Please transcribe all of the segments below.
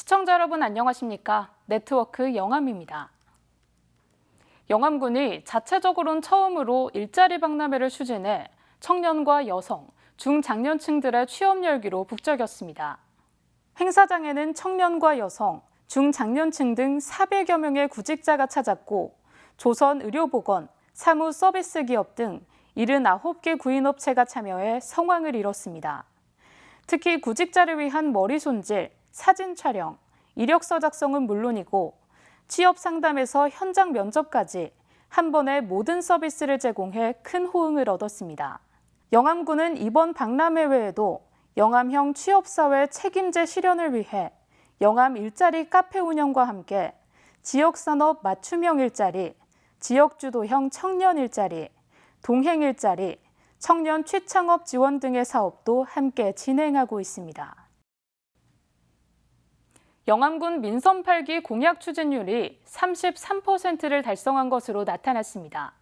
시청자 여러분 안녕하십니까? 네트워크 영암입니다. 영암군이 자체적으로는 처음으로 일자리 박람회를 추진해 청년과 여성, 중장년층들의 취업 열기로 북적였습니다. 행사장에는 청년과 여성, 중장년층 등 400여 명의 구직자가 찾았고 조선의료보건, 사무서비스기업 등 79개 구인업체가 참여해 성황을 이뤘습니다. 특히 구직자를 위한 머리 손질, 사진 촬영, 이력서 작성은 물론이고 취업 상담에서 현장 면접까지 한 번에 모든 서비스를 제공해 큰 호응을 얻었습니다. 영암군은 이번 박람회 외에도 영암형 취업사회 책임제 실현을 위해 영암 일자리 카페 운영과 함께 지역산업 맞춤형 일자리, 지역주도형 청년 일자리, 동행 일자리, 청년 취창업 지원 등의 사업도 함께 진행하고 있습니다. 영암군 민선 8기 공약 추진율이 33%를 달성한 것으로 나타났습니다.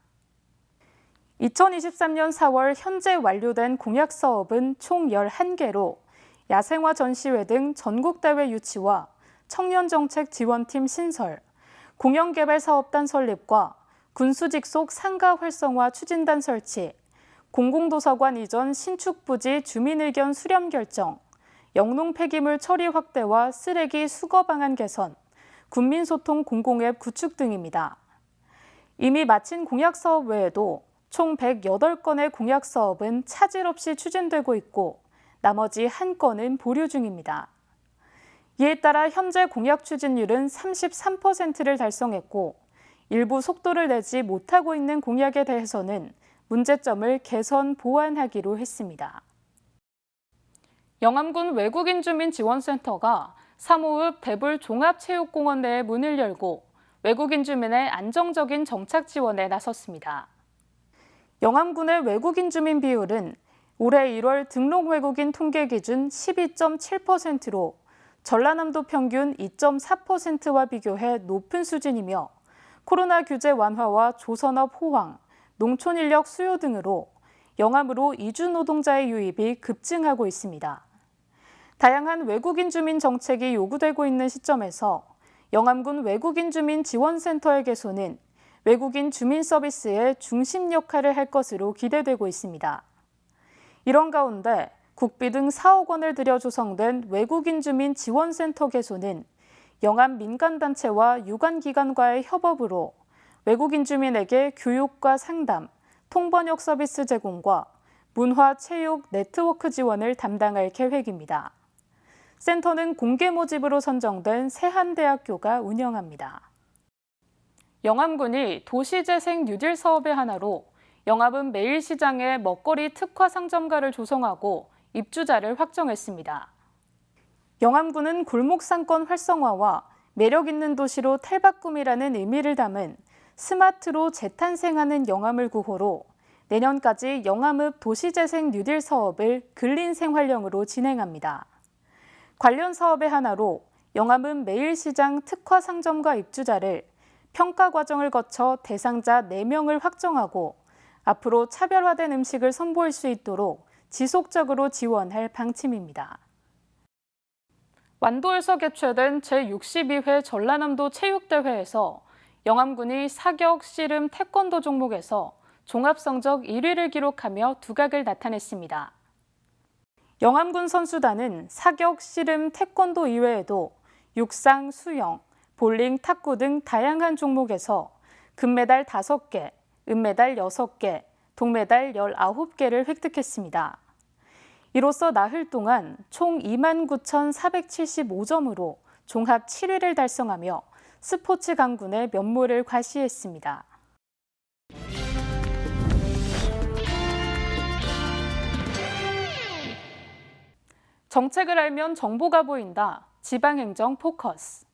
2023년 4월 현재 완료된 공약 사업은 총 11개로 야생화 전시회 등 전국대회 유치와 청년정책 지원팀 신설, 공영개발사업단 설립과 군수직속 상가 활성화 추진단 설치, 공공도서관 이전 신축부지 주민의견 수렴 결정, 영농 폐기물 처리 확대와 쓰레기 수거 방안 개선, 군민소통 공공앱 구축 등입니다. 이미 마친 공약 사업 외에도 총 108건의 공약 사업은 차질 없이 추진되고 있고 나머지 1건은 보류 중입니다. 이에 따라 현재 공약 추진율은 33%를 달성했고 일부 속도를 내지 못하고 있는 공약에 대해서는 문제점을 개선 보완하기로 했습니다. 영암군 외국인 주민 지원센터가 사모읍 대불 종합체육공원 내에 문을 열고 외국인 주민의 안정적인 정착 지원에 나섰습니다. 영암군의 외국인 주민 비율은 올해 1월 등록 외국인 통계 기준 12.7%로 전라남도 평균 2.4%와 비교해 높은 수준이며 코로나 규제 완화와 조선업 호황, 농촌 인력 수요 등으로 영암으로 이주 노동자의 유입이 급증하고 있습니다. 다양한 외국인 주민 정책이 요구되고 있는 시점에서 영암군 외국인 주민 지원센터의 개소는 외국인 주민 서비스의 중심 역할을 할 것으로 기대되고 있습니다. 이런 가운데 국비 등 4억 원을 들여 조성된 외국인 주민 지원센터 개소는 영암 민간단체와 유관기관과의 협업으로 외국인 주민에게 교육과 상담, 통번역 서비스 제공과 문화, 체육, 네트워크 지원을 담당할 계획입니다. 센터는 공개 모집으로 선정된 세한대학교가 운영합니다. 영암군이 도시재생 뉴딜 사업의 하나로 영암은 매일시장에 먹거리 특화 상점가를 조성하고 입주자를 확정했습니다. 영암군은 골목 상권 활성화와 매력 있는 도시로 탈바꿈이라는 의미를 담은 스마트로 재탄생하는 영암을 구호로 내년까지 영암읍 도시재생 뉴딜 사업을 근린생활형으로 진행합니다. 관련 사업의 하나로 영암읍 매일시장 특화 상점가 입주자를 평가 과정을 거쳐 대상자 4명을 확정하고 앞으로 차별화된 음식을 선보일 수 있도록 지속적으로 지원할 방침입니다. 완도에서 개최된 제62회 전라남도 체육대회에서 영암군이 사격, 씨름, 태권도 종목에서 종합성적 1위를 기록하며 두각을 나타냈습니다. 영암군 선수단은 사격, 씨름, 태권도 이외에도 육상, 수영, 볼링, 탁구 등 다양한 종목에서 금메달 5개, 은메달 6개, 동메달 19개를 획득했습니다. 이로써 나흘 동안 총 29,475점으로 종합 7위를 달성하며 스포츠 강군의 면모를 과시했습니다. 정책을 알면 정보가 보인다. 지방행정 포커스.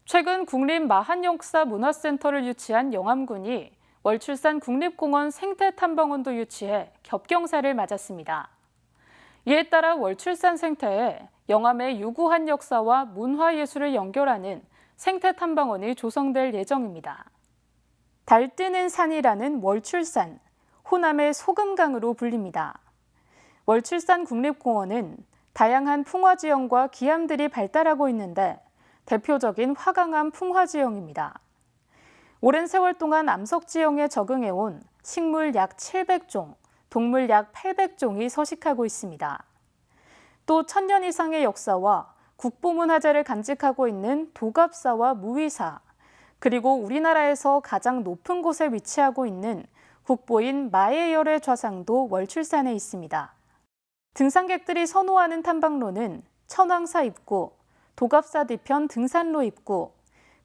최근 국립마한역사문화센터를 유치한 영암군이 월출산 국립공원 생태탐방원도 유치해 겹경사를 맞았습니다. 이에 따라 월출산 생태에 영암의 유구한 역사와 문화예술을 연결하는 생태탐방원이 조성될 예정입니다. 달뜨는 산이라는 월출산, 호남의 소금강으로 불립니다. 월출산 국립공원은 다양한 풍화지형과 기암들이 발달하고 있는데 대표적인 화강암 풍화지형입니다. 오랜 세월 동안 암석지형에 적응해온 식물 약 700종, 동물 약 800종이 서식하고 있습니다. 또 1000년 이상의 역사와 국보문화재를 간직하고 있는 도갑사와 무위사, 그리고 우리나라에서 가장 높은 곳에 위치하고 있는 국보인 마예열의 좌상도 월출산에 있습니다. 등산객들이 선호하는 탐방로는 천왕사 입구, 도갑사 뒤편 등산로 입구,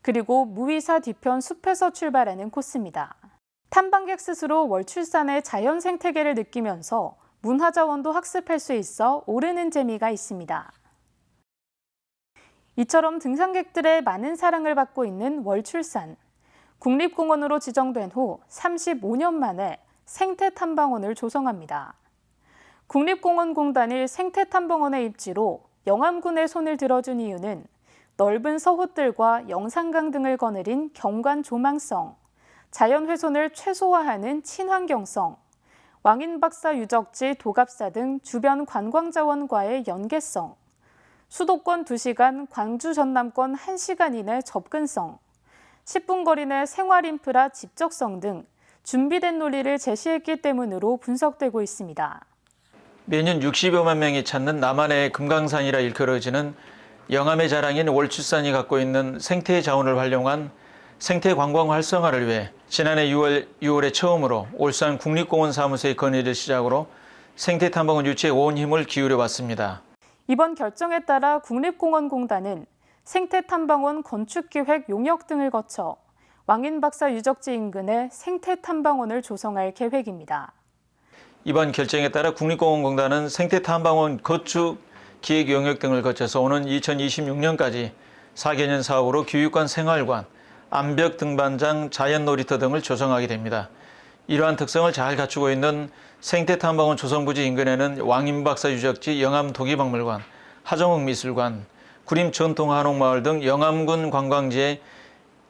그리고 무위사 뒤편 숲에서 출발하는 코스입니다. 탐방객 스스로 월출산의 자연 생태계를 느끼면서 문화자원도 학습할 수 있어 오르는 재미가 있습니다. 이처럼 등산객들의 많은 사랑을 받고 있는 월출산. 국립공원으로 지정된 후 35년 만에 생태탐방원을 조성합니다. 국립공원공단이 생태탐방원의 입지로 영암군의 손을 들어준 이유는 넓은 서호들과 영산강 등을 거느린 경관 조망성, 자연 훼손을 최소화하는 친환경성, 왕인박사 유적지 도갑사 등 주변 관광자원과의 연계성, 수도권 2시간, 광주 전남권 1시간 이내 접근성, 10분 거리 내 생활인프라 집적성 등 준비된 논리를 제시했기 때문으로 분석되고 있습니다. 매년 60여만 명이 찾는 남한의 금강산이라 일컬어지는 영암의 자랑인 월출산이 갖고 있는 생태 자원을 활용한 생태 관광 활성화를 위해 지난해 6월에 처음으로 울산 국립공원 사무소의 건의를 시작으로 생태 탐방원 유치에 온 힘을 기울여 왔습니다. 이번 결정에 따라 국립공원공단은 생태탐방원 건축기획 용역 등을 거쳐 왕인박사 유적지 인근에 생태탐방원을 조성할 계획입니다. 이번 결정에 따라 국립공원공단은 생태탐방원 건축 기획 용역 등을 거쳐서 오는 2026년까지 4개년 사업으로 교육관 생활관, 암벽 등반장, 자연놀이터 등을 조성하게 됩니다. 이러한 특성을 잘 갖추고 있는 생태탐방원 조성부지 인근에는 왕인박사 유적지 영암도기박물관, 하정욱 미술관, 구림 전통한옥마을 등 영암군 관광지의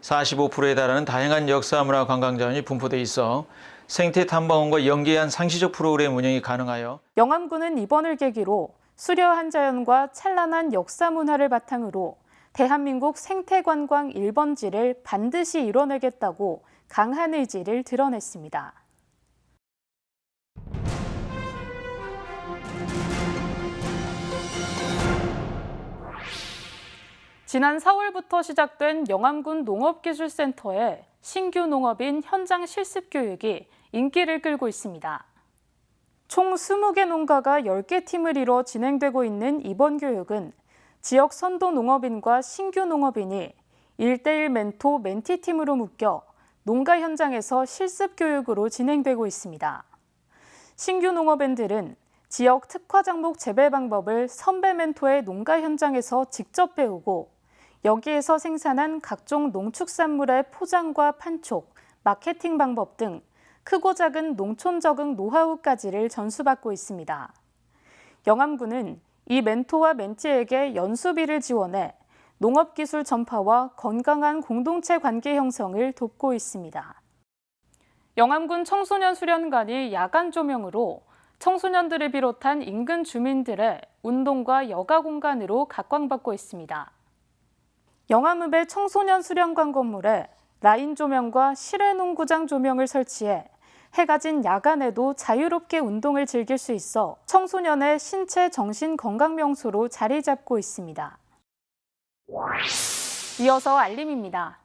45%에 달하는 다양한 역사문화 관광자원이 분포돼 있어 생태탐방원과 연계한 상시적 프로그램 운영이 가능하여 영암군은 이번을 계기로 수려한 자연과 찬란한 역사 문화를 바탕으로 대한민국 생태관광 1번지를 반드시 이뤄내겠다고 강한 의지를 드러냈습니다. 지난 4월부터 시작된 영암군 농업기술센터의 신규 농업인 현장 실습 교육이 인기를 끌고 있습니다. 총 20개 농가가 10개 팀을 이뤄 진행되고 있는 이번 교육은 지역 선도 농업인과 신규 농업인이 1대1 멘토 멘티 팀으로 묶여 농가 현장에서 실습 교육으로 진행되고 있습니다. 신규 농업인들은 지역 특화 작목 재배 방법을 선배 멘토의 농가 현장에서 직접 배우고 여기에서 생산한 각종 농축산물의 포장과 판촉, 마케팅 방법 등 크고 작은 농촌 적응 노하우까지를 전수받고 있습니다. 영암군은 이 멘토와 멘티에게 연수비를 지원해 농업기술 전파와 건강한 공동체 관계 형성을 돕고 있습니다. 영암군 청소년 수련관이 야간 조명으로 청소년들을 비롯한 인근 주민들의 운동과 여가 공간으로 각광받고 있습니다. 영암읍의 청소년 수련관 건물에 라인 조명과 실외 농구장 조명을 설치해 해가 진 야간에도 자유롭게 운동을 즐길 수 있어 청소년의 신체 정신 건강 명소로 자리 잡고 있습니다. 이어서 알림입니다.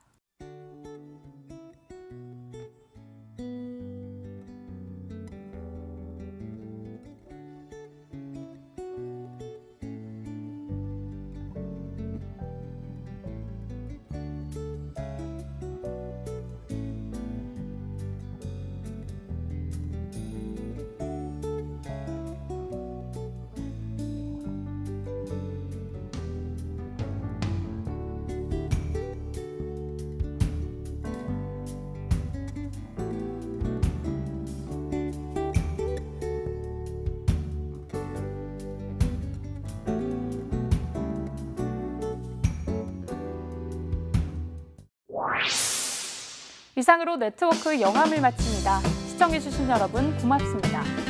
이상으로 네트워크 영암을 마칩니다. 시청해주신 여러분 고맙습니다.